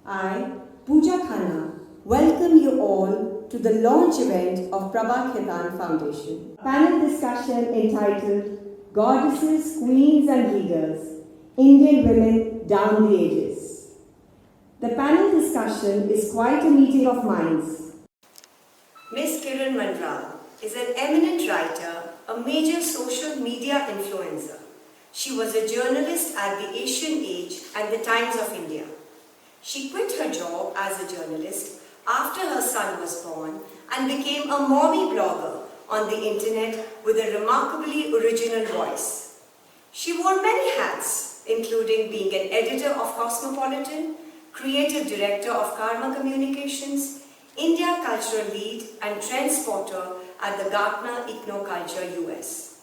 I, Pooja Khanna, welcome you all to the launch event of Prabha Khaitan Foundation. A panel discussion entitled Goddesses, Queens and Leaders, Indian Women Down the Ages. The panel discussion is quite a meeting of minds. Miss Kiran Manral is an eminent writer, a major social media influencer. She was a journalist at the Asian Age and the Times of India. She quit her job as a journalist after her son was born and became a mommy blogger on the internet with a remarkably original voice. She wore many hats, including being an editor of Cosmopolitan, creative director of Karma Communications, India cultural lead and trend spotter at the Gartner Ethnoculture US.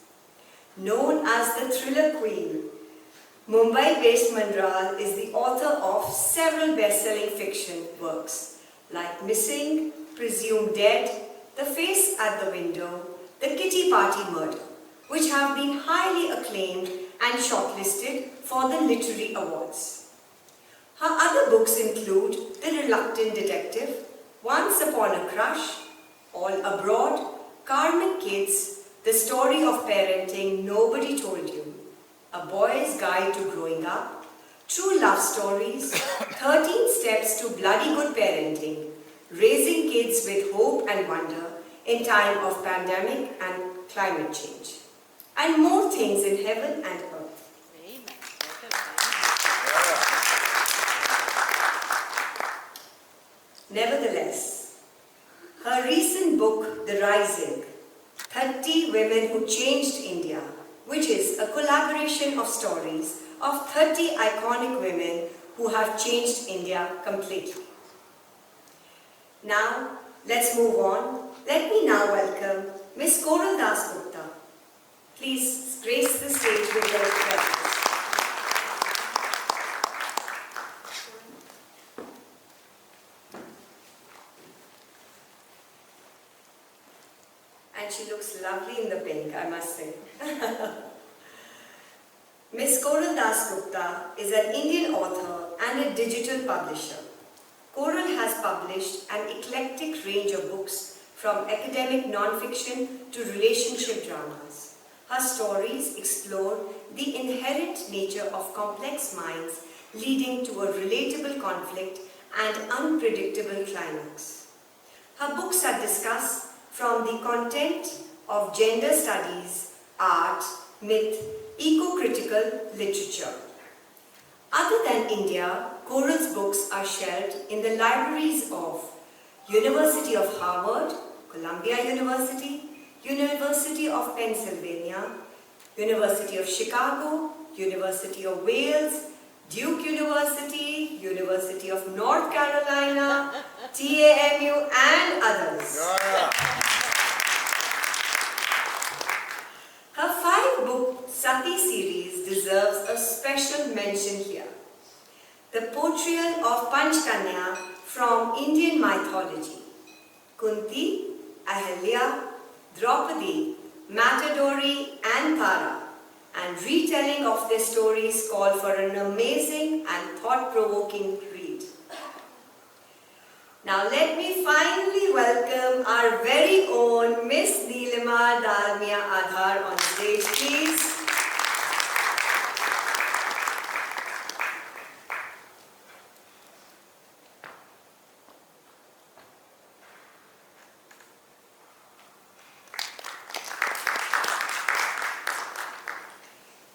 Known as the Thriller Queen, Mumbai-based Manral is the author of several best-selling fiction works like Missing, Presumed Dead, The Face at the Window, The Kitty Party Murder, which have been highly acclaimed and shortlisted for the literary awards. Her other books include The Reluctant Detective, Once Upon a Crush, All Abroad, Karmic Kids, The Story of Parenting Nobody Told You, A Boy's Guide to Growing Up, True Love Stories, 13 Steps to Bloody Good Parenting, Raising Kids with Hope and Wonder in Time of Pandemic and Climate Change, and more things in heaven and earth. Nevertheless, her recent book, The Rising, 30 Women Who Changed India, which is a collaboration of stories of 30 iconic women who have changed India completely. Now, let's move on. Let me now welcome Miss Kola Dasgupta. Please grace the stage with your presence. And she looks lovely in the pink, I must say. Miss Kola Dasgupta is an Indian author and a digital publisher. Koral has published an eclectic range of books from academic non-fiction to relationship dramas. Her stories explore the inherent nature of complex minds leading to a relatable conflict and unpredictable climax. Her books are discussed from the content of gender studies, art, myth, eco-critical literature. Other than India, Koral's books are shelved in the libraries of University of Harvard, Columbia University, University of Pennsylvania, University of Chicago, University of Wales, Duke University, University of North Carolina, TAMU and others. Her 5-book Sati series deserves a special mention here. The portrayal of Panchkanya from Indian mythology. Kunti, Ahalya, Draupadi, Matadori and Tara, and retelling of their stories call for an amazing and thought-provoking read. Now let me finally welcome our very own Miss Neelima Dalmia Adhar on stage, please.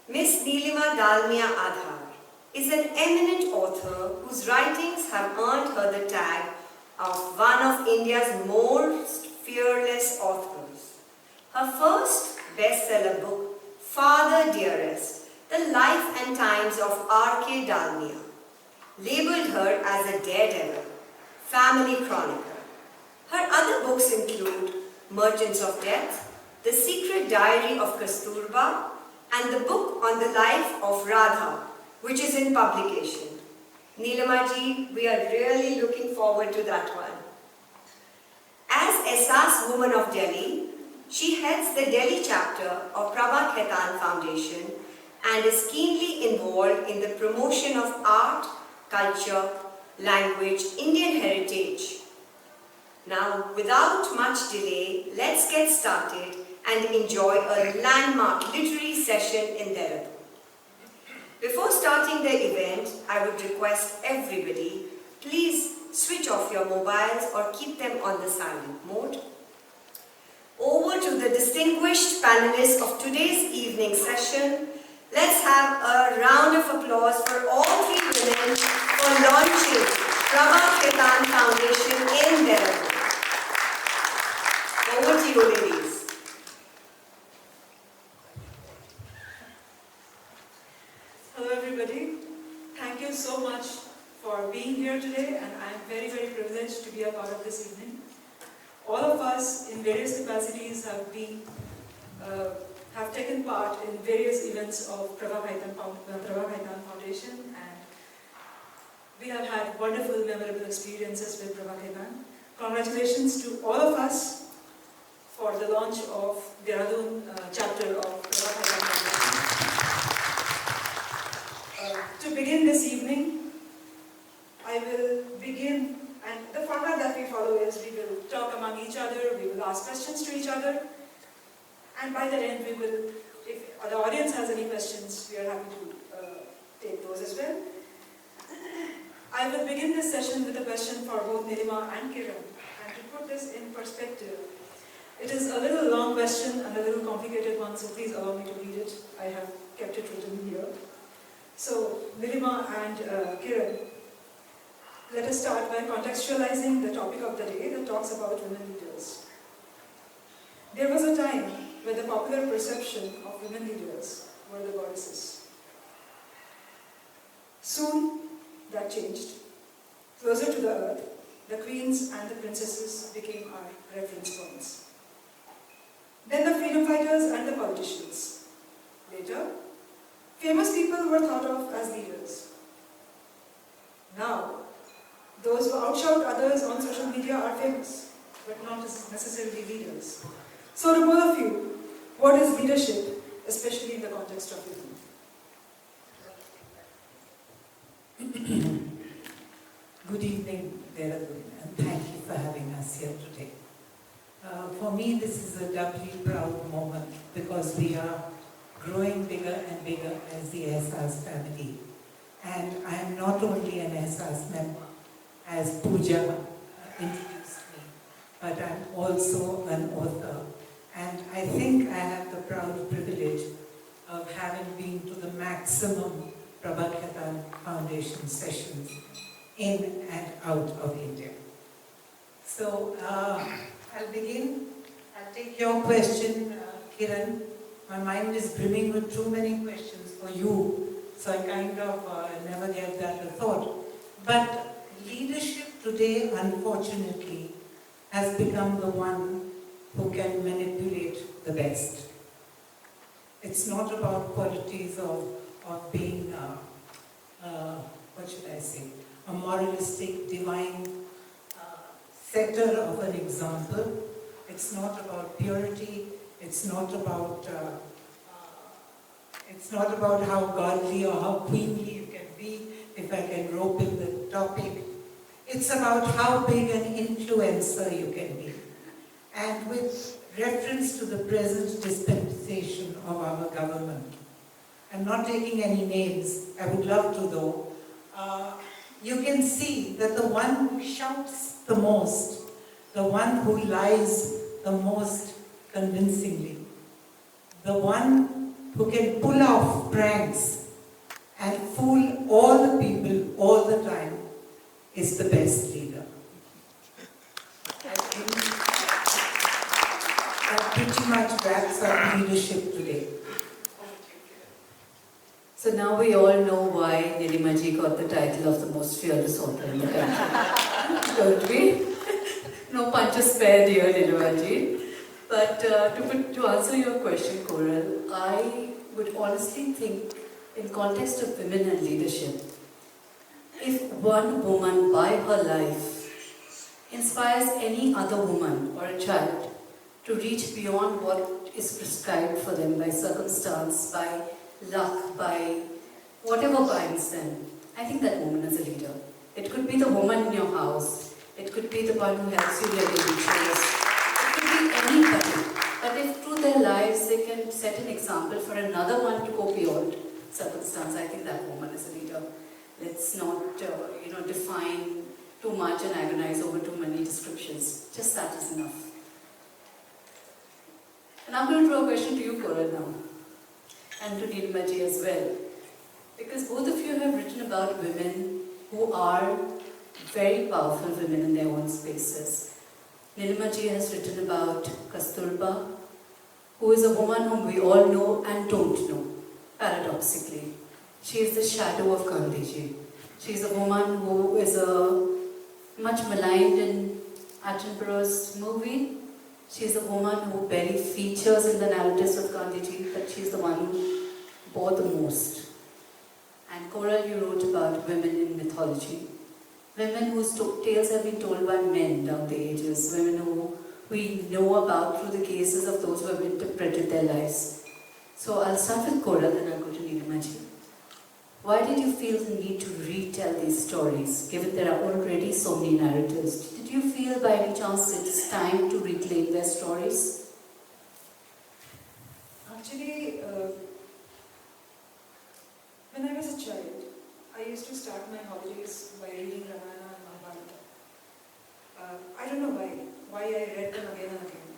Miss Neelima Dalmia Adhar is an eminent author whose writings have earned her the tag of one of India's most fearless authors. Her first bestseller book, Father Dearest, The Life and Times of R.K. Dalmia, labelled her as a daredevil, family chronicler. Her other books include Merchants of Death, The Secret Diary of Kasturba, and the book on the life of Radha, which is in publication. Neelima ji, we are really looking forward to that one. As Ehsaas Woman of Delhi, she heads the Delhi chapter of Prabha Khaitan Foundation and is keenly involved in the promotion of art, culture, language, Indian heritage. Now, without much delay, let's get started and enjoy a landmark literary session in Dehradun. Before starting the event, I would request everybody, please switch off your mobiles or keep them on the silent mode. Over to the distinguished panelists of today's evening session. Let's have a round of applause for all three women for launching Prabha Khitan Foundation in Dehradun. Over to you, ladies. Hello everybody. Thank you so much for being here today, and I am very, very privileged to be a part of this evening. All of us in various capacities have taken part in various events of Prabha Khitan Foundation, and we have had wonderful, memorable experiences with Prabha Khitan. Congratulations to all of us for the launch of Dehradun chapter of Prabha Khitan Foundation. To begin this evening, I will begin, and the format that we follow is we will talk among each other, we will ask questions to each other, and by the end we will, if the audience has any questions, we are happy to take those as well. I will begin this session with a question for both Neelima and Kiran, and to put this in perspective, it is a little long question and a little complicated one, so please allow me to read it. I have kept it written here. So, Neelima and Kiran, let us start by contextualizing the topic of the day that talks about women leaders. There was a time when the popular perception of women leaders were the goddesses. Soon, that changed. Closer to the earth, the queens and the princesses became our reference points. Then the freedom fighters and the politicians. Later, famous people were thought of as leaders. Now, those who outshout others on social media are famous, but not necessarily leaders. So to both of you, what is leadership, especially in the context of women? Good evening, Dehradun, and thank you for having us here today. For me, this is a doubly proud moment because we are growing bigger and bigger as the SR's family. And I am not only an SR's member, as Pooja introduced me, but I'm also an author. And I think I have the proud privilege of having been to the maximum Prabha Khitan Foundation sessions in and out of India. So I'll begin. I'll take your question, Kiran. My mind is brimming with too many questions for you, so I kind of never gave that a thought. But leadership today, unfortunately, has become the one who can manipulate the best. It's not about qualities of being, what should I say, a moralistic, divine setter of an example. It's not about purity. It's not about how godly or how queenly you can be, if I can rope in the topic. It's about how big an influencer you can be. And with reference to the present dispensation of our government, I'm not taking any names, I would love to though, you can see that the one who shouts the most, the one who lies the most convincingly, the one who can pull off pranks and fool all the people all the time is the best leader. I think that pretty much wraps up leadership today. So now we all know why Neelima ji got the title of the most fearless author in the country. Don't we? No punches spared here, Neelima ji. But to answer your question, Koral, I would honestly think in context of women and leadership, if one woman by her life inspires any other woman or a child to reach beyond what is prescribed for them by circumstance, by luck, by whatever binds them, I think that woman is a leader. It could be the woman in your house. It could be the one who helps you live in chairs. It could be anybody. But if through their lives they can set an example for another one to go beyond circumstance, I think that woman is a leader. Let's not, define too much and agonize over too many descriptions. Just that is enough. And I'm going to throw a question to you, Koral, now. And to Neelima ji as well. Because both of you have written about women who are very powerful women in their own spaces. Neelima ji has written about Kasturba, who is a woman whom we all know and don't know, paradoxically. She is the shadow of Gandhiji. She is a woman who is much maligned in Attenborough's movie. She is a woman who barely features in the narratives of Gandhiji, but she is the one who bore the most. And Koral, you wrote about women in mythology. Women whose tales have been told by men down the ages. Women who we know about through the gazes of those who have interpreted their lives. So I'll start with Koral and I'll go to Neelima ji. Why did you feel the need to retell these stories, given there are already so many narratives? Did you feel by any chance it's time to reclaim their stories? Actually, when I was a child, I used to start my holidays by reading Ramayana and Mahabharata. I don't know why I read them again and again.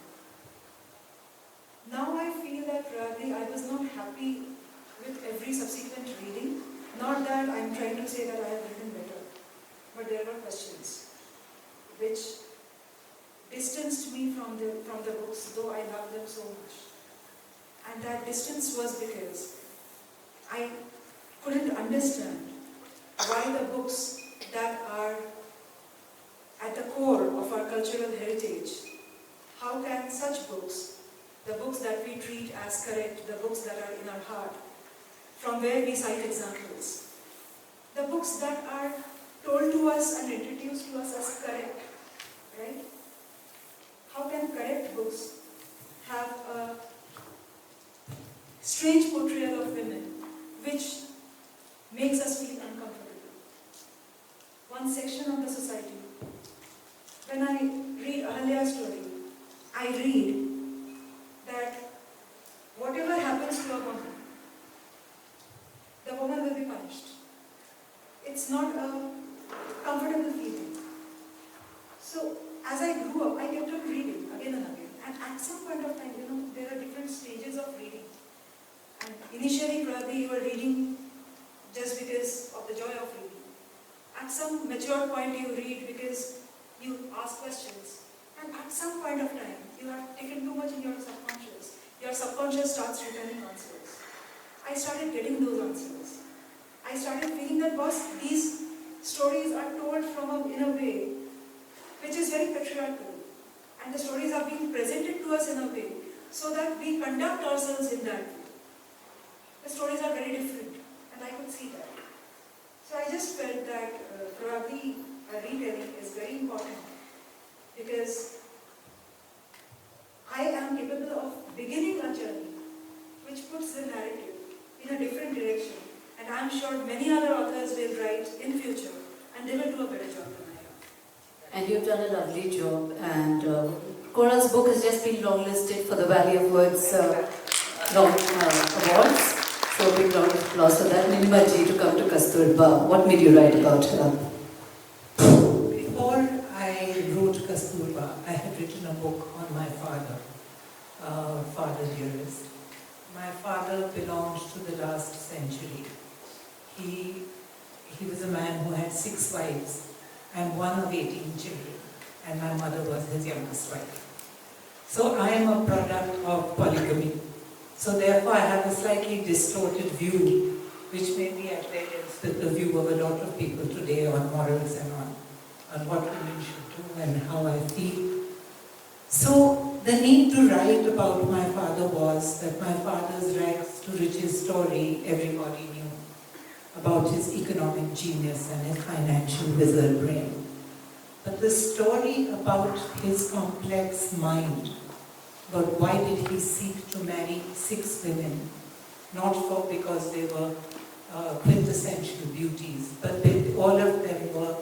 Now I feel that probably I was not happy with every subsequent reading. Not that I'm trying to say that I have written better, but there were questions which distanced me from the books, though I love them so much. And that distance was because I couldn't understand why the books that are at the core of our cultural heritage, how can such books, the books that we treat as correct, the books that are in our heart, from where we cite examples, the books that are told to us and introduced to us as correct, right? How can correct books have a strange portrayal of women, which makes us feel uncomfortable? One section of the society, when I read Ahalya's story, I read that whatever happens to a woman, the woman will be punished. It's not a comfortable feeling. So, as I grew up, I kept on reading again and again. And at some point of time, there are different stages of reading. And initially, probably you were reading just because of the joy of reading. At some mature point, you read because you ask questions. And at some point of time, you have taken too much in your subconscious. Your subconscious starts returning answers. I started getting those answers. I started feeling that, boss, these stories are told in a way which is very patriarchal. And the stories are being presented to us in a way so that we conduct ourselves in that way. The stories are very different, and I could see that. So I just felt that probably a retelling is very important, because I am capable of beginning a journey which puts the narrative in a different direction, and I am sure many other authors will write in future and they will do a better job than I have. And you've done a lovely job, and Koral's book has just been longlisted for the Valley of Words awards. So a big round of applause for that. Neelima ji, to come to Kasturba, what made you write about her? Before I wrote Kasturba, I had written a book on my father, father dearest. My father belonged to the last century. He was a man who had 6 wives and one of 18 children, and my mother was his youngest wife. So I am a product of polygamy. So therefore I have a slightly distorted view, which may be at variance with the view of a lot of people today on morals and on what women should do and how I feel. So the need to write about my father was that my father's rags to riches story everybody knew, about his economic genius and his financial wizard brain. But the story about his complex mind, but why did he seek to marry 6 women? Not because they were quintessential beauties, but all of them were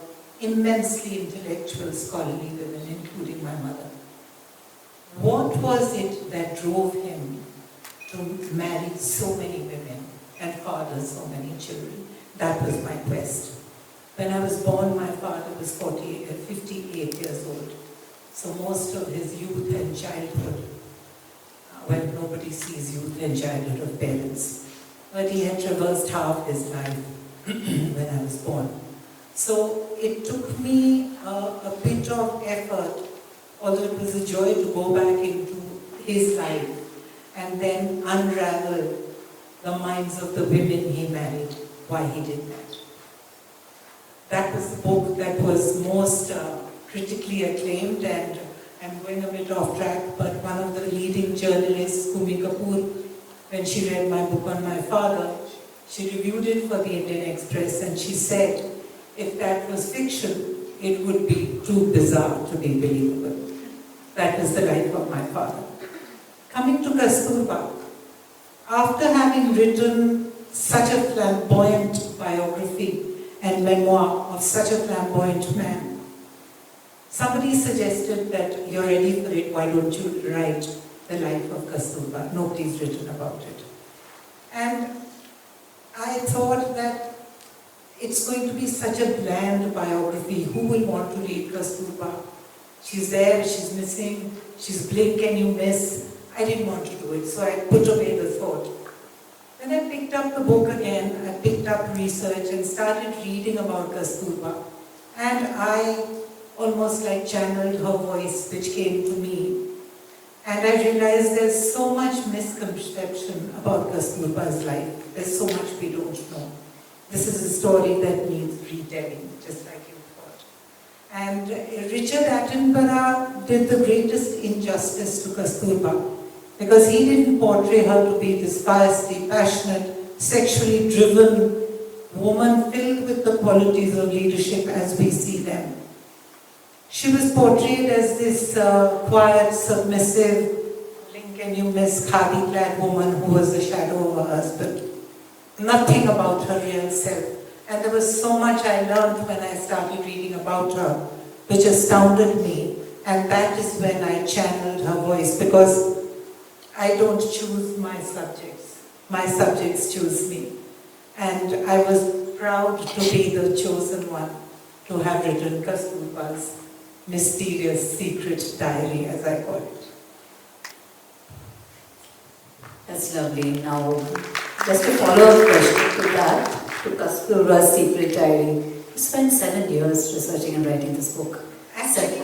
immensely intellectual, scholarly women, including my mother. What was it that drove him to marry so many women and father so many children? That was my quest. When I was born, my father was 58 years old. So most of his youth and childhood, when nobody sees youth and childhood of parents, but he had traversed half his life when I was born. So it took me a bit of effort, although it was a joy to go back into his life and then unravel the minds of the women he married, why he did that. That was the book that was most critically acclaimed, and I'm going a bit off track, but one of the leading journalists, Kumi Kapoor, when she read my book on my father, she reviewed it for the Indian Express and she said, if that was fiction, it would be too bizarre to be believable. That was the life of my father. Coming to Kasturba, after having written such a flamboyant biography and memoir of such a flamboyant man, somebody suggested that you're ready for it, why don't you write the life of Kasturba? Nobody's written about it. And I thought that it's going to be such a bland biography. Who will want to read Kasturba? She's there, she's missing, she's blink and you miss. I didn't want to do it, so I put away the thought. Then I picked up the book again, I picked up research and started reading about Kasturba. And I almost like channeled her voice, which came to me. And I realized there's so much misconception about Kasturba's life. There's so much we don't know. This is a story that needs retelling, just like you thought. And Richard Attenborough did the greatest injustice to Kasturba, because he didn't portray her to be this feisty, passionate, sexually driven woman filled with the qualities of leadership as we see them. She was portrayed as this quiet, submissive, blink and you miss, khadi-clad woman who was the shadow of her husband. Nothing about her real self. And there was so much I learned when I started reading about her, which astounded me. And that is when I channeled her voice, because I don't choose my subjects. My subjects choose me. And I was proud to be the chosen one to have written Kasturba's mysterious secret diary, as I call it. That's lovely. Now, just to follow up question to that, to Kasturba's secret diary, you spent 7 years researching and writing this book. Actually,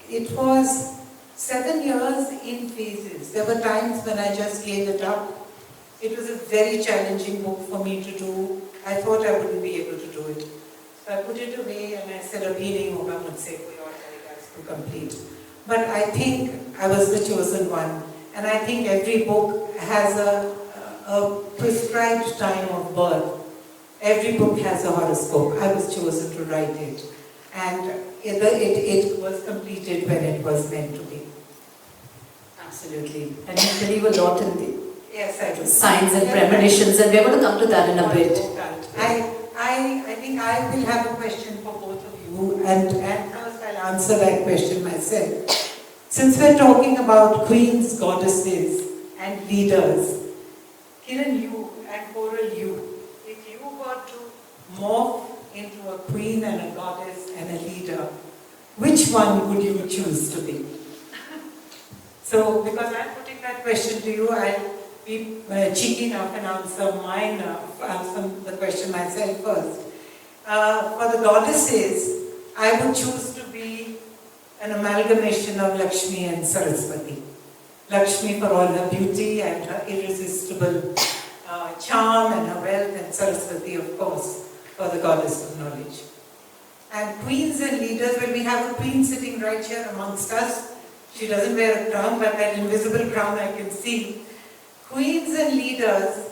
it was 7 years in phases. There were times when I just gave it up. It was a very challenging book for me to do. I thought I wouldn't be able to do it. So I put it away and I said, "Abhi nahi hoga mujhse koi aur karega isko complete." But I think I was the chosen one. And I think every book has a prescribed time of birth. Every book has a horoscope. I was chosen to write it. And it was completed when it was meant to be. Absolutely. And you believe a lot in the Yes, I do. signs and premonitions, and we're going to come to that in a bit. I think I will have a question for both of you, and first I'll answer that question myself. Since we're talking about queens, goddesses, and leaders, Kiran, you and Koral, you, if you were to morph into a queen and a goddess and a leader, which one would you choose to be? So, because I'm putting that question to you, I'll be cheeky enough and answer the question myself first. For the goddesses, I would choose to be an amalgamation of Lakshmi and Saraswati. Lakshmi for all her beauty and her irresistible charm and her wealth, and Saraswati, of course, for the goddess of knowledge. And queens and leaders, well, we have a queen sitting right here amongst us. She doesn't wear a crown, but that invisible crown I can see. Queens and leaders,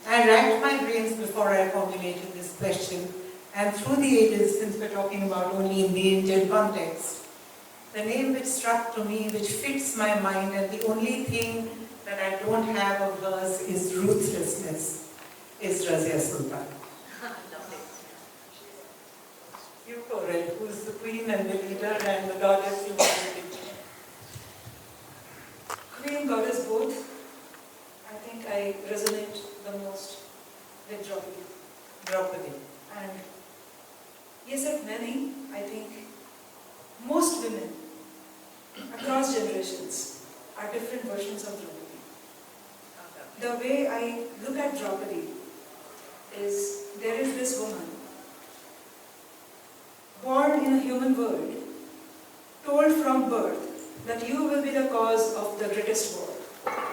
I racked my brains before I formulated this question, and through the ages, since we're talking about only in the Indian context, the name which struck to me, which fits my mind, and the only thing that I don't have of hers is ruthlessness, is Razia Sultan. You, Koral, who's the queen and the leader and the goddess you want to be. Queen, goddess, both. I think I resonate the most with Draupadi. Draupadi. And yes, at many, I think most women across generations are different versions of Draupadi. The way I look at Draupadi is there is this woman born in a human world, told from birth that you will be the cause of the greatest war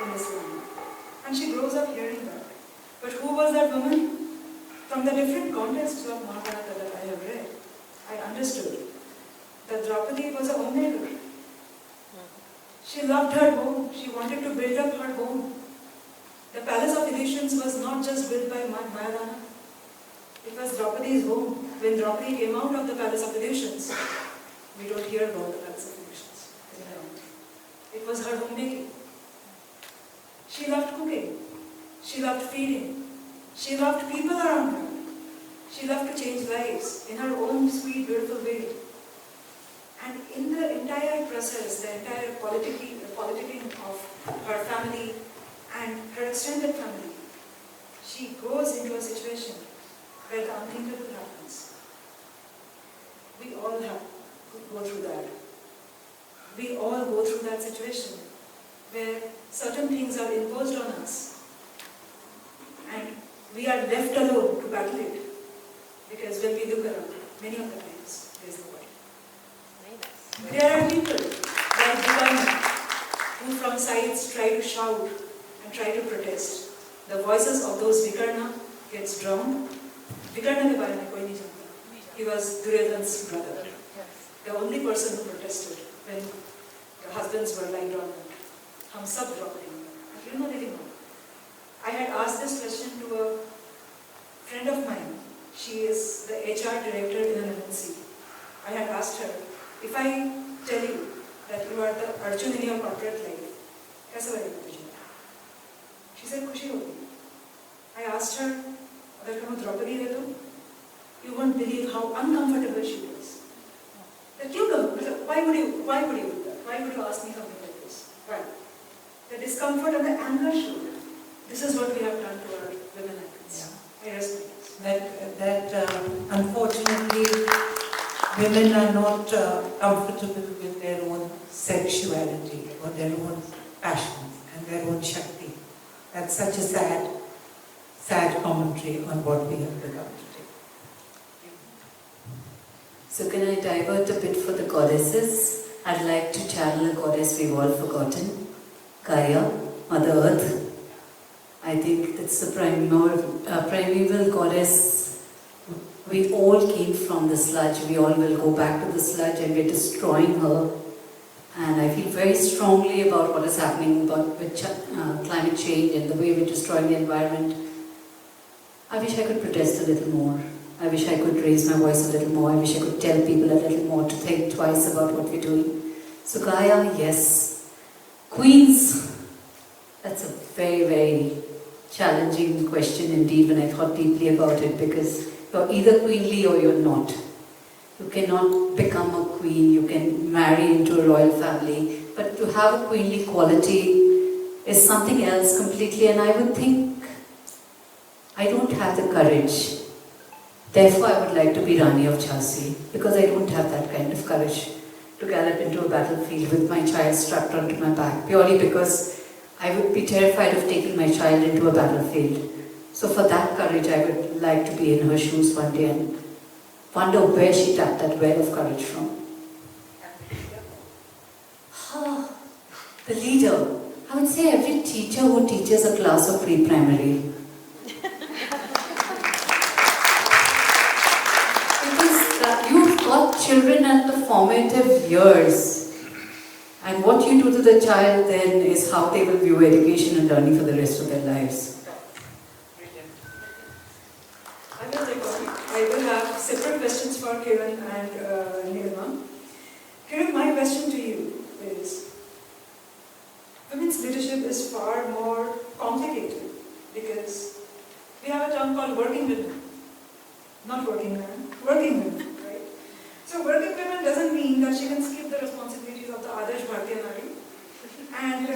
in this land. And she grows up hearing that. But who was that woman? From the different contexts of Mahabharata that I have read, I understood that Draupadi was a homemaker. She loved her home. She wanted to build up her home. The palace of Illusions was not just built by Mayadana. It was Draupadi's home. When Draupadi came out of the palace of Illusions, we don't hear about the palace of Illusions. It was her homemaking. She loved cooking. She loved feeding. She loved people around her. She loved to change lives in her own sweet, beautiful way. And in the entire process, the entire politicking of her family and her extended family, she goes into a situation where the unthinkable happens. We all have to go through that. We all go through that situation where certain things are imposed on us and we are left alone to battle it. Because when we look around, many of the times, there is no one. There are people like Dalmia who from sides try to shout and try to protest. The voices of those Vikarna gets drowned. Vikarna ke baare mein koi nahi janta. He was Duryodhana's brother. The only person who protested when the husbands were lying down. Hum sab drop rahe. You know Neelima. I had asked this question to a friend of mine. She is the HR director in an MNC. I had asked her, if I tell you that you are the Arjun in your corporate life, kaisa lagega tujhe? She said, खुशी होगी. I asked her, अगर तुम द्रौपदी है तो, you won't believe how uncomfortable she was. That why would you do that? Why would you ask me something like this? Why? The discomfort and the anger showed. This is what we have done to our women icons. I respect That unfortunately women are not comfortable with their own sexuality or their own passions and their own Shakti. That's such a sad commentary on what we have become today. So can I divert a bit for the goddesses? I'd like to channel a goddess we've all forgotten, Gaia, Mother Earth. I think that's the primeval goddess. We all came from the sludge. We all will go back to the sludge and we're destroying her. And I feel very strongly about what is happening with climate change and the way we're destroying the environment. I wish I could protest a little more. I wish I could raise my voice a little more. I wish I could tell people a little more to think twice about what we're doing. So Gaia, yes. Queens, that's a very, very challenging question indeed when I thought deeply about it, because you're either queenly or you're not. You cannot become a queen, you can marry into a royal family, but to have a queenly quality is something else completely, and I would think I don't have the courage. Therefore I would like to be Rani of Jhansi, because I don't have that kind of courage to gallop into a battlefield with my child strapped onto my back, purely because I would be terrified of taking my child into a battlefield. So for that courage, I would like to be in her shoes one day and wonder where she tapped that well of courage from. The leader. I would say every teacher who teaches a class of pre-primary. Because you've got children at the formative years. And what you do to the child then is how they will view education and learning for the rest of their lives. I will have separate questions for Kiran and Neelima. Kiran, my question to you is, women's leadership is far more complicated because we have a term called working women, not working men, working women, right? So working women doesn't mean that she can skip the responsibilities of the Adarsh Bharatiya Nari and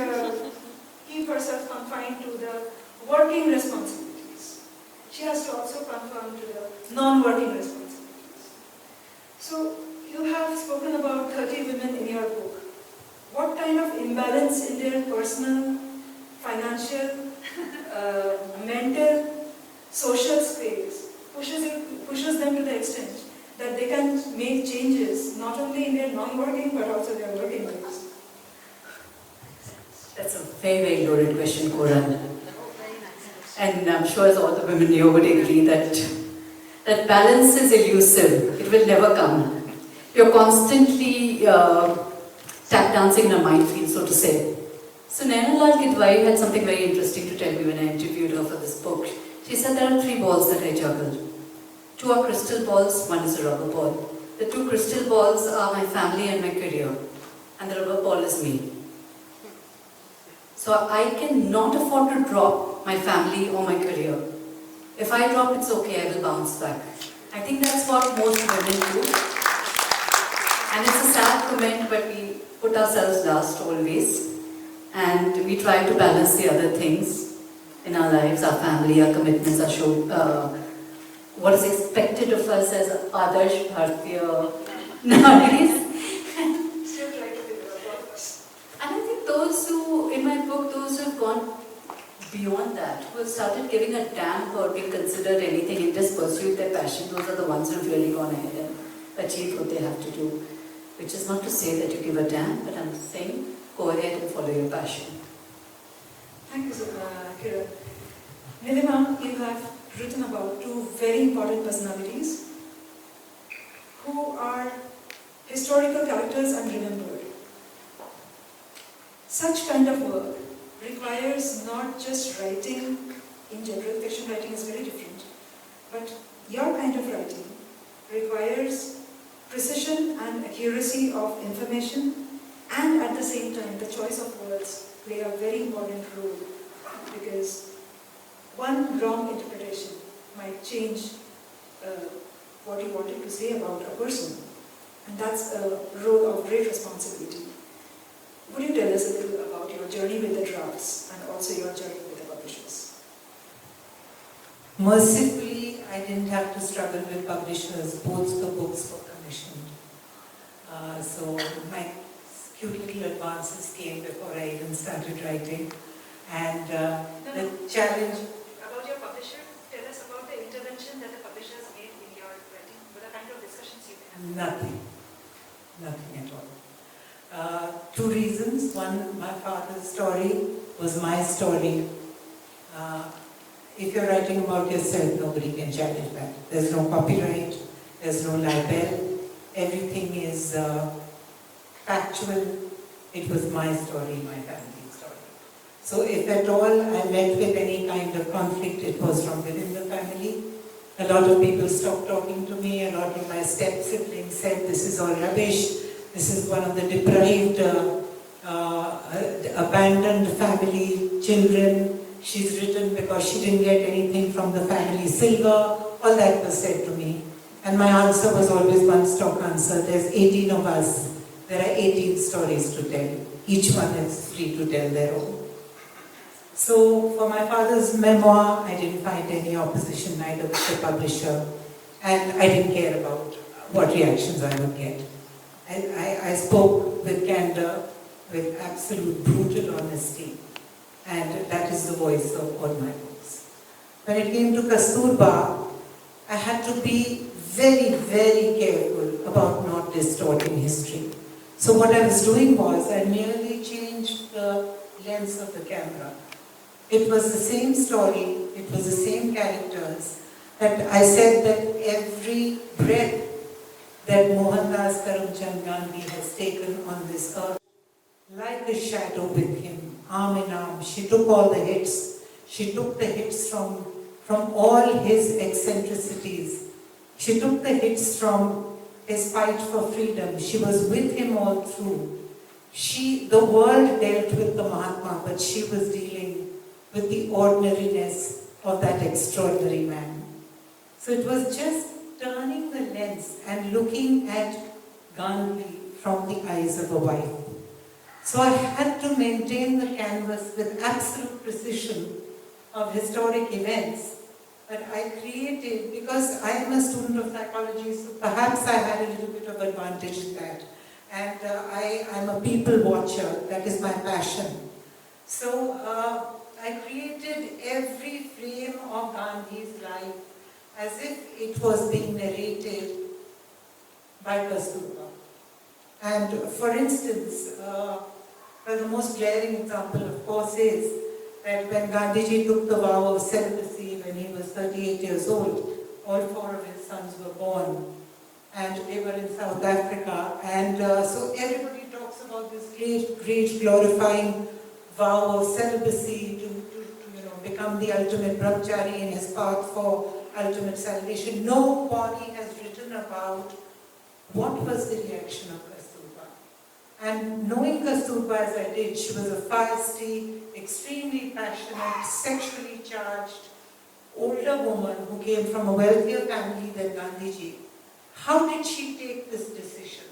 keep herself confined to the working responsibilities. She has to also conform to the non-working responsibilities. So you have spoken about 30 women in your book. What kind of imbalance in their personal, financial, mental, social space pushes them to the extent that they can make changes not only in their non-working but also their working lives? That's a very, very loaded question, Koral. And I'm sure as all the women here would agree that balance is elusive. It will never come. You're constantly tap dancing in a minefield, so to say. So Naina Kidwai had something very interesting to tell me when I interviewed her for this book. She said there are 3 balls that I juggle. 2 are crystal balls, 1 is a rubber ball. The 2 crystal balls are my family and my career. And the rubber ball is me. So I cannot afford to drop my family or my career. If I drop, it's okay, I will bounce back. I think that's what most women do. And it's a sad comment, but we put ourselves last always. And we try to balance the other things in our lives, our family, our commitments, our show, what is expected of us as Adarsh Bharatiya Naris. Still try to figure out purpose. And I think those who, in my book, those who have gone beyond that, who have started giving a damn about being considered anything and just pursued their passion, those are the ones who have really gone ahead and achieved what they have to do. Which is not to say that you give a damn, but I'm saying go ahead and follow your passion. Thank you, Kiran. Neelima, you have written about 2 very important personalities who are historical characters and remembered. Such kind of work requires not just writing in general, fiction writing is very different, but your kind of writing requires precision and accuracy of information, and at the same time the choice of words play a very important role, because one wrong interpretation might change what you wanted to say about a person, and that's a role of great responsibility. Would you tell us a little about your journey with the drafts and also your journey with the publishers? Mercifully, I didn't have to struggle with publishers. Both the books were commissioned. So my cute little advances came before I even started writing. And the challenge... About your publisher, tell us about the intervention that the publishers made in your writing. What are kind of discussions you had? Nothing. Nothing at all. 2 reasons. One, my father's story was my story. If you're writing about yourself, nobody can challenge that. There's no copyright, there's no libel, everything is factual. It was my story, my family's story. So if at all I met with any kind of conflict, it was from within the family. A lot of people stopped talking to me. A lot of my step-siblings said, this is all rubbish. This is one of the deprived, abandoned family children. She's written because she didn't get anything from the family silver. All that was said to me. And my answer was always one stock answer. There's 18 of us. There are 18 stories to tell. Each one is free to tell their own. So for my father's memoir, I didn't find any opposition, neither with the publisher. And I didn't care about what reactions I would get. I spoke with candor, with absolute brutal honesty. And that is the voice of all my books. When it came to Kasturba, I had to be very, very careful about not distorting history. So what I was doing was, I merely changed the lens of the camera. It was the same story, it was the same characters, that I said that every breath that Mohandas Karamchand Gandhi has taken on this earth, like a shadow with him, arm in arm, she took all the hits. She took the hits from all his eccentricities. She took the hits from his fight for freedom. She was with him all through. The world dealt with the Mahatma, but she was dealing with the ordinariness of that extraordinary man. So it was just turning the lens and looking at Gandhi from the eyes of a wife. So I had to maintain the canvas with absolute precision of historic events. But I created, because I am a student of psychology, so perhaps I had a little bit of advantage in that. And I'm a people watcher, that is my passion. So I created every frame of Gandhi's life as if it was being narrated by Kasturba. And for instance, the most glaring example, of course, is that when Gandhiji took the vow of celibacy when he was 38 years old, all 4 of his sons were born, and they were in South Africa. And so everybody talks about this great glorifying vow of celibacy to become the ultimate brahmachari in his path for ultimate salvation. Nobody has written about what was the reaction of Kasturba. And knowing Kasturba as I did, she was a feisty, extremely passionate, sexually charged, older woman who came from a wealthier family than Gandhiji. How did she take this decision?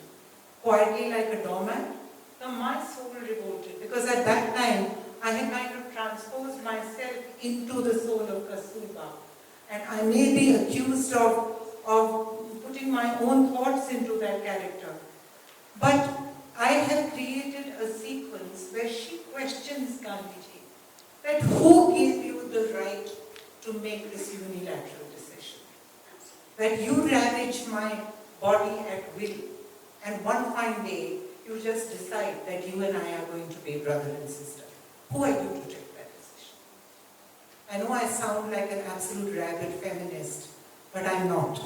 Quietly like a doormat? Now my soul revolted, because at that time I had kind of transposed myself into the soul of Kasturba. And I may be accused of putting my own thoughts into that character. But I have created a sequence where she questions Gandhiji, that who gave you the right to make this unilateral decision? That you ravage my body at will, and one fine day you just decide that you and I are going to be brother and sister. Who are you to take that decision? I know I sound like an absolute rabid feminist, but I'm not.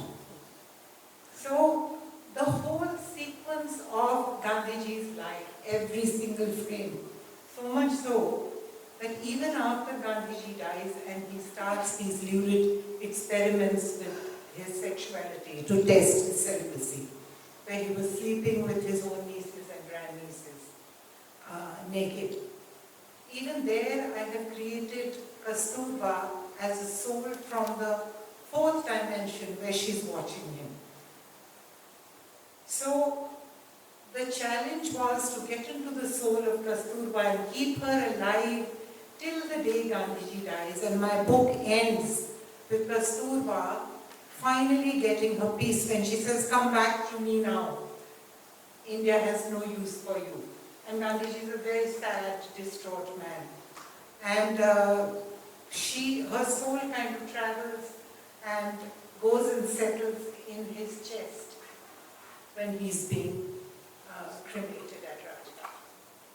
So the whole sequence of Gandhiji's life, every single frame, so much so that even after Gandhiji dies and he starts these lurid experiments with his sexuality to test his celibacy, where he was sleeping with his own nieces and grandnieces, naked. Even there I have created Kasturba as a soul from the 4th dimension where she's watching him. So the challenge was to get into the soul of Kasturba and keep her alive till the day Gandhiji dies. And my book ends with Kasturba finally getting her peace when she says, "Come back to me now. India has no use for you." And Gandhiji is a very sad, distraught man. And her soul kind of travels and goes and settles in his chest when he's being cremated at Rajghat.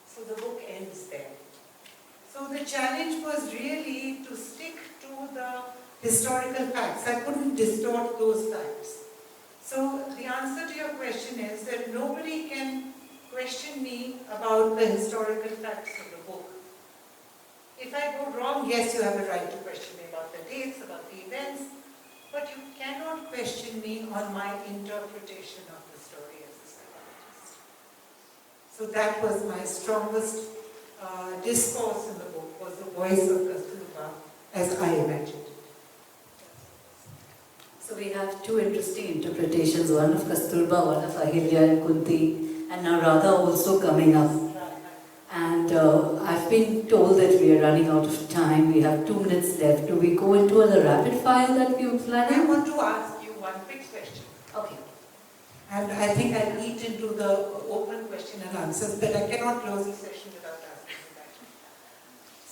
So the book ends there. So the challenge was really to stick to the historical facts. I couldn't distort those facts. So the answer to your question is that nobody can question me about the historical facts of the book. If I go wrong, yes, you have a right to question me about the dates, about the events, but you cannot question me on my interpretation of the story as a psychologist. So that was my strongest discourse in the book, was the voice of Kasturba as I imagined it. So we have 2 interesting interpretations, one of Kasturba, one of Ahilya and Kunti, and now Radha also coming up. And I've been told that we are running out of time. We have 2 minutes left. Do we go into the rapid fire that we were planning? I want to ask you one quick question. Okay. And I think I'll eat into the open question and answers, but I cannot close the session without asking you that.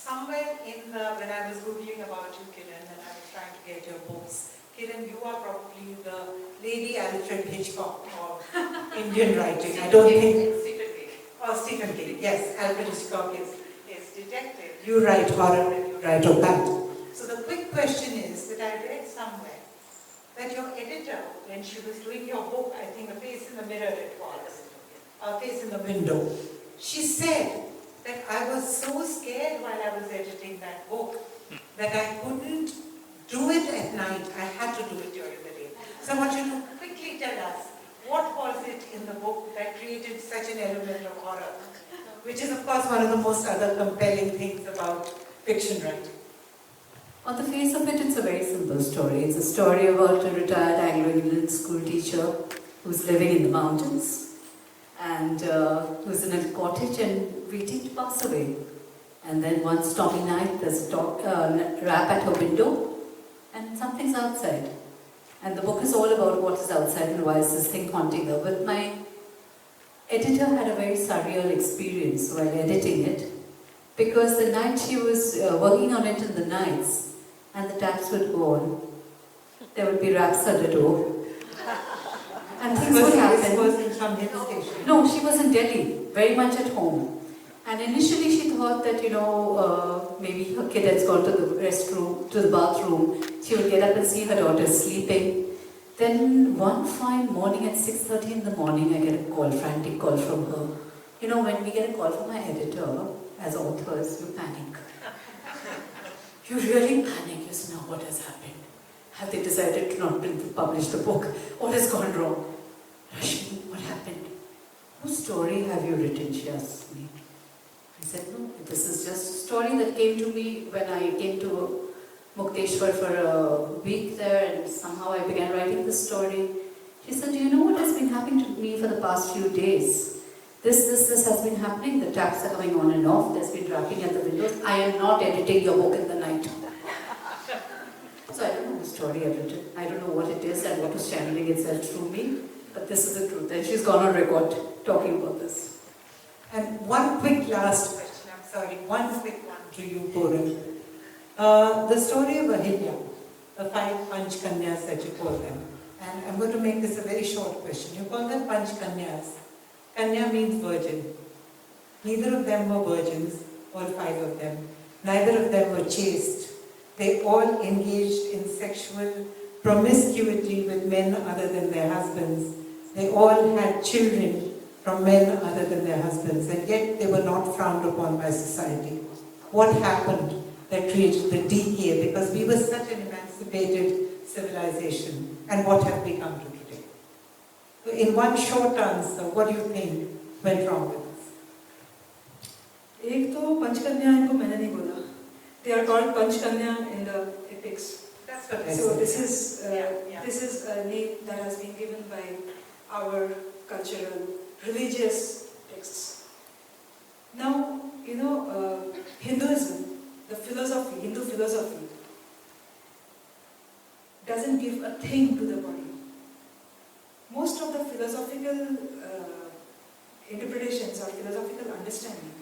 Somewhere when I was Googling about you, Kiran, and I was trying to get your books, Kiran, you are probably the Lady Alfred Hitchcock of Indian writing. I don't think... Stephen King, yes. Alfred Hitchcock is detective. You write horror and you write occult. So the quick question is that I read somewhere that your editor, when she was doing your book, I think A Face in the Mirror it was, A Face in the Window, she said that I was so scared while I was editing that book that I couldn't do it at night. I had to do it during the day. So I want you to quickly tell us, what was it in the book that created such an element of horror? Which is, of course, one of the most other compelling things about fiction writing. On the face of it, it's a very simple story. It's a story about a retired Anglo-Indian school teacher who's living in the mountains and who's in a cottage and waiting to pass away. And then one stormy night, there's a rap at her window and something's outside. And the book is all about what is outside and why is this thing haunting her. But my editor had a very surreal experience while editing it, because the night she was working on it in the nights and the taps would go on, there would be raps at the door. And things would happen. This was in some hill station. No, she was in Delhi, very much at home. And initially she thought that, maybe her kid has gone to the restroom, to the bathroom. She would get up and see her daughter sleeping. Then one fine morning at 6:30 in the morning, I get a call, frantic call from her. When we get a call from my editor, as authors, you panic. You really panic. You say, now what has happened? Have they decided to not publish the book? What has gone wrong? Rashmi, what happened? Whose story have you written? She asked me. I said, no, this is just a story that came to me when I came to Mukteshwar for a week there, and somehow I began writing this story. She said, do you know what has been happening to me for the past few days? This has been happening. The taps are coming on and off. There's been rapping at the windows. I am not editing your book in the night. So I don't know the story I've written. I don't know what it is and what is channeling itself through me. But this is the truth. And she's gone on record talking about this. And one quick last question, I'm sorry, one quick one to you, Koral. The story of Ahilya, the 5 Panch Kanyas that you call them. And I'm going to make this a very short question. You call them Panch Kanyas. Kanya means virgin. Neither of them were virgins, all 5 of them. Neither of them were chaste. They all engaged in sexual promiscuity with men other than their husbands. They all had children from men other than their husbands, and yet they were not frowned upon by society. What happened that created the decay? Because we were such an emancipated civilization, and what have we come to today? So in one short answer, what do you think went wrong with us? एक तो पंचकन्या इनको मैंने नहीं बोला. They are called Panchkanya in the epics. That's what I So said. this is a name that has been given by our cultural, religious texts. Now, Hinduism, Hindu philosophy, doesn't give a thing to the body. Most of the philosophical interpretations or philosophical understanding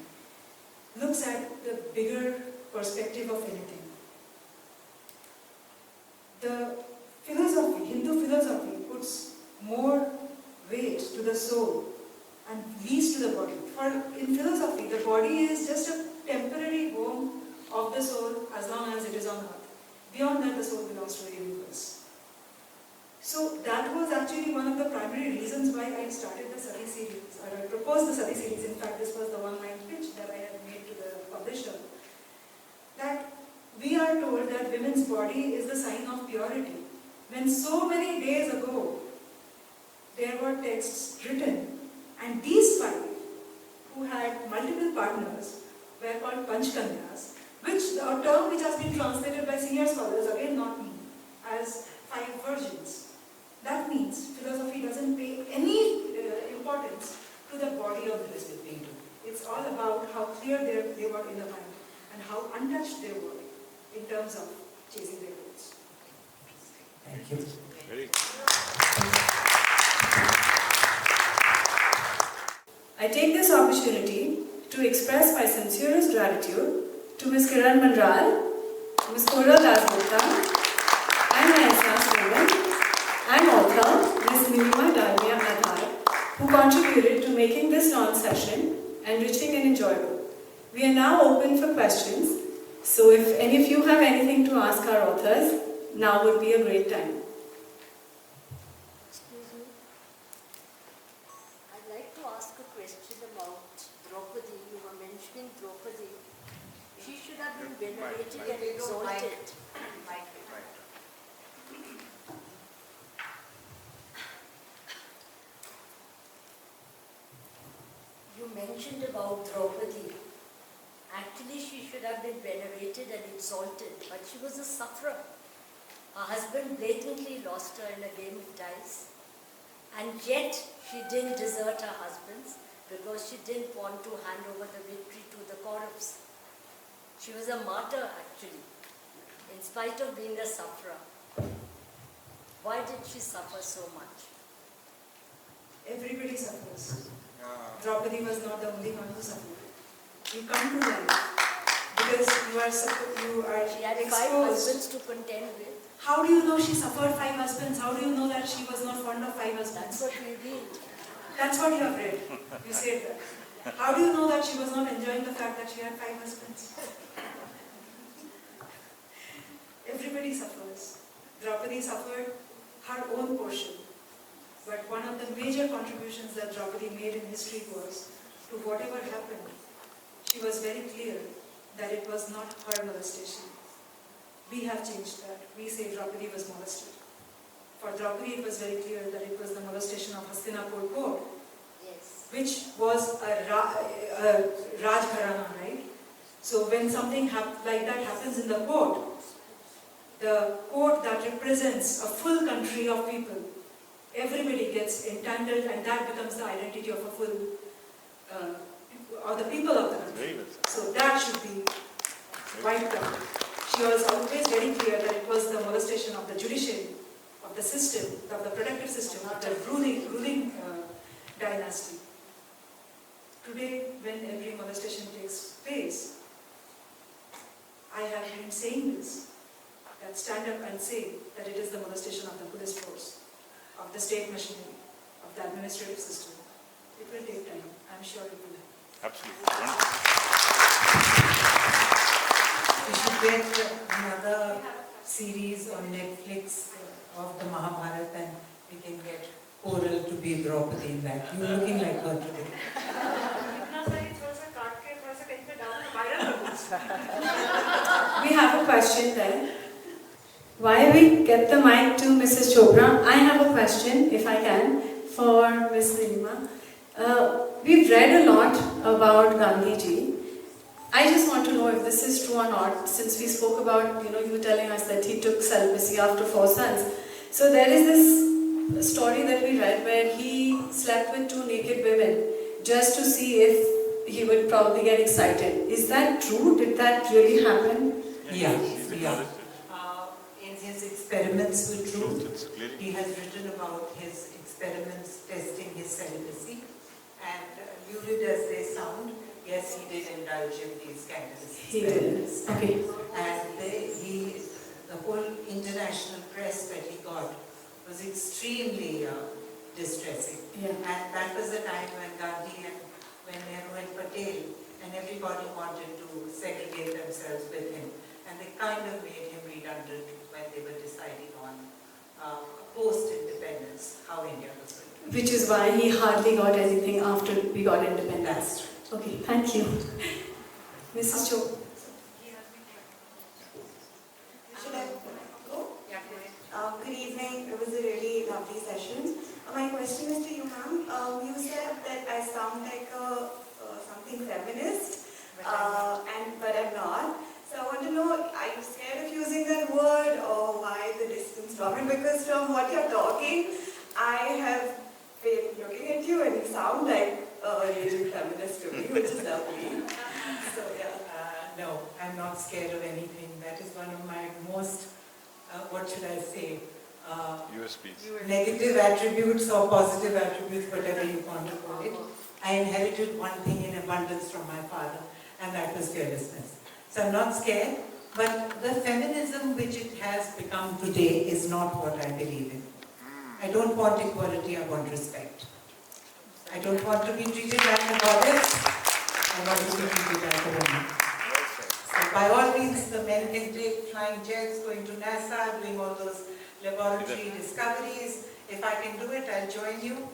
looks at the bigger perspective of anything. The philosophy, Hindu philosophy, puts more weight to the soul and least to the body. For in philosophy, the body is just a temporary home of the soul as long as it is on earth. Beyond that, the soul belongs to the universe. So that was actually one of the primary reasons why I started the Sati series, or I proposed the Sati series. In fact, this was the one-line pitch that I had made to the publisher. That we are told that women's body is the sign of purity. When so many days ago, there were texts written, and these 5 who had multiple partners were called Panchkanyas, a term which has been translated by senior scholars, again not me, as 5 virgins. That means philosophy doesn't pay any importance to the body of the living. It's all about how clear they were in the mind and how untouched they were in terms of chasing their goals. Thank you. I take this opportunity to express my sincerest gratitude to Ms. Kiran Manral, Ms. Kola Dasgupta, and my enslaved women, and author Ms. Neelima, Dalmia, Adhar, who contributed to making this launch session enriching and enjoyable. We are now open for questions, so if any of you have anything to ask our authors, now would be a great time. Excuse me. I'd like to ask a question about Draupadi. You were mentioning Draupadi. She should have been venerated and exalted. You mentioned about Draupadi. Actually, she should have been venerated and exalted, but she was a sufferer. Her husband blatantly lost her in a game of dice, and yet she didn't desert her husband because she didn't want to hand over the victory to the Kauravas. She was a martyr actually, in spite of being a sufferer. Why did she suffer so much? Everybody suffers. Draupadi was not the only one who suffered. You come to life because you are She had 5 exposed. husbands to contend with. How do you know she suffered 5 husbands? How do you know that she was not fond of 5 husbands? That's what we read. That's what you have read. You said that. How do you know that she was not enjoying the fact that she had 5 husbands? Everybody suffers. Draupadi suffered her own portion. But one of the major contributions that Draupadi made in history was, to whatever happened, she was very clear that it was not her molestation. We have changed that. We say Draupadi was molested. For Draupadi, it was very clear that it was the molestation of Hastinapur court, Yes. which was a Raj Gharana, right? So when something like that happens in the court that represents a full country of people, everybody gets entangled, and that becomes the identity of a full, or the people of the country. So that should be wiped out. She was always very clear that it was the molestation of the judiciary, of the system, of the protective system, of the ruling dynasty. Today, when every molestation takes place, I have been saying this, that stand up and say that it is the molestation of the police force, of the state machinery, of the administrative system. It will take time. I'm sure it will happen. Absolutely. We should get another series on Netflix of the Mahabharata, and we can get Koral to be Draupadi in that. You're looking like her today. We have a question there. While we get the mic to Mrs. Chopra, I have a question, if I can, for Ms. Neelima. We've read a lot about Gandhiji. I just want to know if this is true or not, since we spoke about, you were telling us that he took celibacy after 4 sons. So there is this story that we read where he slept with 2 naked women just to see if he would probably get excited. Is that true? Did that really happen? Yeah. In his experiments with truth, he has written about his experiments testing his celibacy, and lurid as they sound, yes, he did indulge in these kind of He did. Okay. And the whole international press that he got was extremely distressing. Yeah. And that was the time when Gandhi and when Nehru and Patel and everybody wanted to segregate themselves with him. And they kind of made him redundant when they were deciding on post-independence, how India was going to be. Which is why he hardly got anything after we got independence. That's right. Okay, thank you. Mrs. Chopra. Should I go? Yeah, go ahead. Good evening. It was a really lovely session. My question is to you, ma'am. You said that I sound like something feminist, but I'm not. So I want to know, are you scared of using that word, or why the distance from it? Because from what you're talking, I have been looking at you and you sound like a raging feminist to me, which is lovely. So yeah. No, I'm not scared of anything. That is one of my most, what should I say, USPs. negative attributes or positive attributes, whatever you want to call it. I inherited one thing in abundance from my father, and that was fearlessness. So I'm not scared, but the feminism which it has become today is not what I believe in. I don't want equality, I want respect. I don't want to be treated like a goddess, I want to be treated like a woman. So by all means, the men can take flying jets, going to NASA, doing all those laboratory discoveries. If I can do it, I'll join you.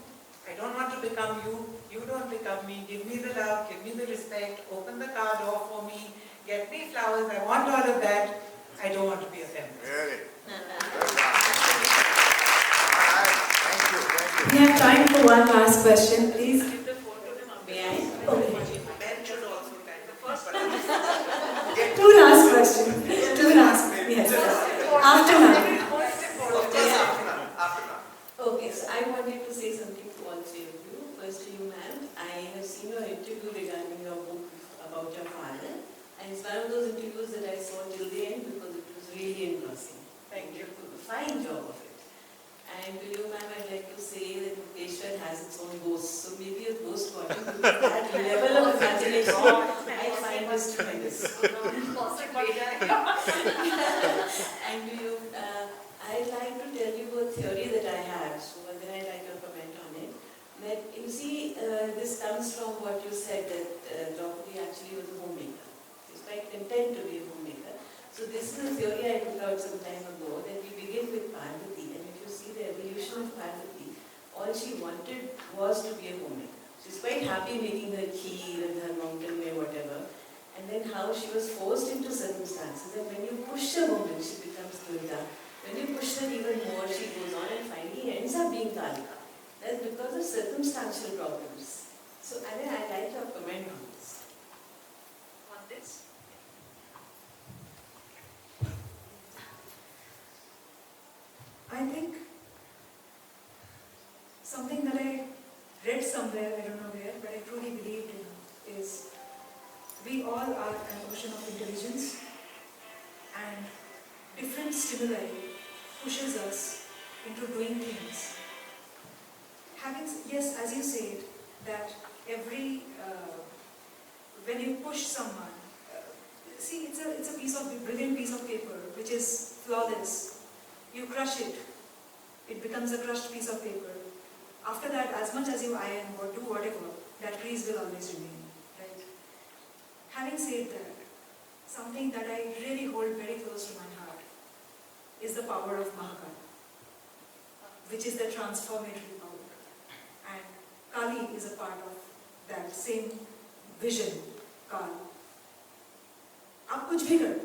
I don't want to become you, you don't become me. Give me the love, give me the respect, open the car door for me, get me flowers, I want all of that. I don't want to be a feminist. Really? We have time for one last question, please. May I? Okay. Two last questions. Yes. After that. Okay, so I wanted to say something to all three of you. First to you, ma'am. I have seen your interview regarding your book about your father. And it's one of those interviews that I saw till the end because it was really engrossing. Thank you. A fine job of it. And to you, ma'am, I'd like to say that Ishwar has its own ghost. So maybe a ghost watching to that level of imagination, I find this tremendous. And to you, I'd like to tell you a theory that I have, so then I'd like your comment on it. That you see, this comes from what you said that Draupadi actually was a homemaker. She's quite content to be a homemaker. So this is a theory I took out some time ago, that we begin with Parvati, and if you see the evolution of Parvati, all she wanted was to be a homemaker. She's quite happy making her kheer and her mountain may whatever. And then how she was forced into circumstances, and when you push a woman, she becomes Durga. When you push her even more, she goes on and finally ends up being Kalika. That's because of circumstantial problems. So, I mean, I'd like your comment on this. On this? I think something that I read somewhere, I don't know where, but I truly believed in, is we all are an ocean of intelligence, and different stimuli pushes us into doing things. Yes, as you said, that when you push someone, see, it's a brilliant piece of paper, which is flawless. You crush it, it becomes a crushed piece of paper. After that, as much as you iron or do whatever, that crease will always remain, right? Having said that, something that I really hold very close to my heart is the power of Mahakal, which is the transformatory power. And Kali is a part of that same vision, Kal. Aap kuch bhi kar,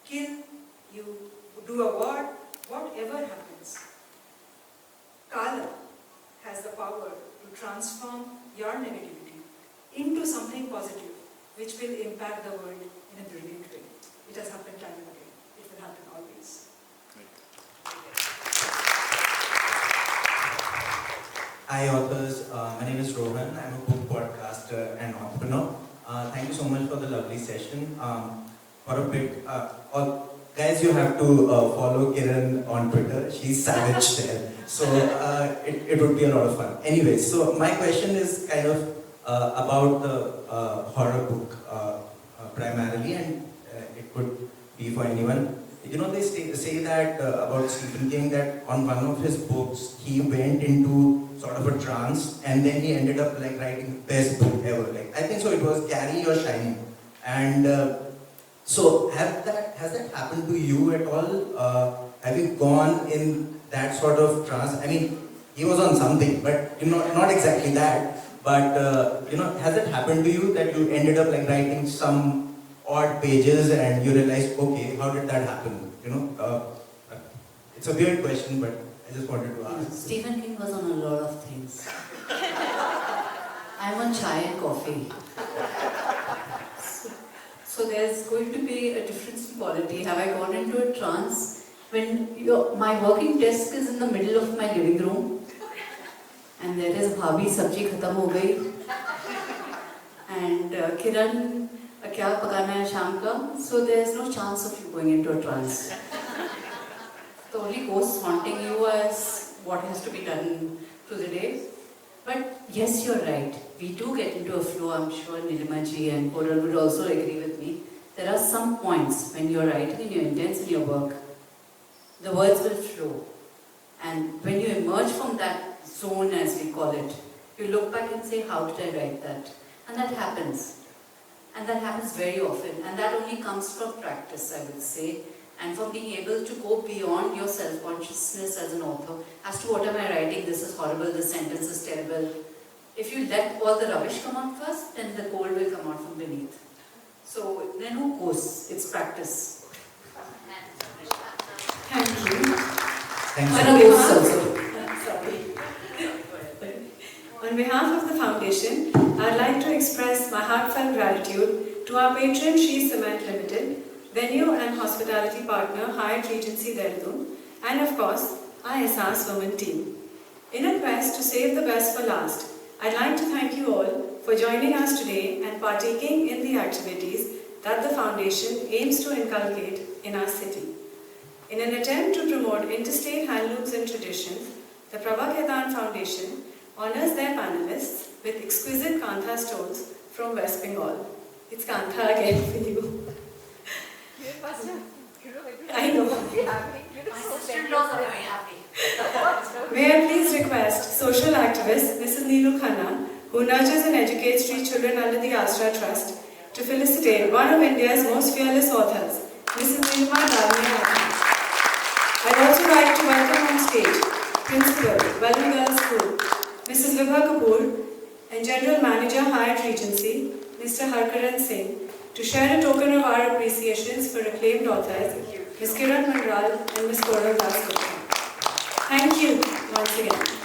kill, you do a war, whatever happens, Kala has the power to transform your negativity into something positive, which will impact the world in a brilliant way. It has happened time and again. It will happen always. Hi authors, my name is Rohan. I'm a book podcaster and entrepreneur. Thank you so much for the lovely session. For a bit, guys, you have to follow Kiran on Twitter. She's savage there. So it would be a lot of fun. Anyway, so my question is kind of about the horror book primarily, and it could be for anyone. You know, they say that about Stephen King, that on one of his books, he went into sort of a trance, and then he ended up like writing the best book ever. Like, I think so it was Carrie or Shining. And so has that happened to you at all? Have you gone in that sort of trance? I mean, he was on something, but you know, not exactly that. But you know, has it happened to you that you ended up like writing some odd pages and you realized, okay, how did that happen? You know, it's a weird question, but I just wanted to ask. Stephen King was on a lot of things. I'm on chai and coffee. So there's going to be a difference in quality. Have I gone into a trance? When my working desk is in the middle of my living room, and there is bhabhi sabji khatam ho gayi, and Kiran, kya pakana hai sham ka? So there's no chance of you going into a trance. The only ghost haunting you is what has to be done through the day. But yes, you're right. We do get into a flow. I'm sure Neelima ji and Koral would also agree with me. There are some points when you're writing and you're intense in your work, the words will flow. And when you emerge from that zone, as we call it, you look back and say, how did I write that? And that happens. And that happens very often. And that only comes from practice, I would say. And from being able to go beyond your self-consciousness as an author, as to what am I writing, this is horrible, this sentence is terrible. If you let all the rubbish come out first, then the gold will come out from beneath. So then who goes? It's practice. Thank you. Thanks. On behalf, on behalf of the foundation, I'd like to express my heartfelt gratitude to our patron Shree Cement Limited, venue and hospitality partner Hyatt Regency Dehradun, and of course our Ehsaas Women team. In a quest to save the best for last, I'd like to thank you all for joining us today and partaking in the activities that the Foundation aims to inculcate in our city. In an attempt to promote interstate handlooms and traditions, the Prabha Khaitan Foundation honors their panelists with exquisite Kantha stones from West Bengal. It's Kantha again for you. I know. My sister-in-laws are very happy. May I please request social activist Mrs. Neelu Khanna, who nurtures and educates street children under the Astra Trust, to felicitate one of India's most fearless authors, Mrs. Neelima Dalmia. I'd also like to welcome on stage Principal, Welland Girls School, Mrs. Vibha Kapoor, and General Manager, Hyatt Regency, Mr. Harkaran Singh, to share a token of our appreciations for acclaimed authors, Ms. Kiran, Manral, and Ms. Kola Dasgupta. Thank you once again.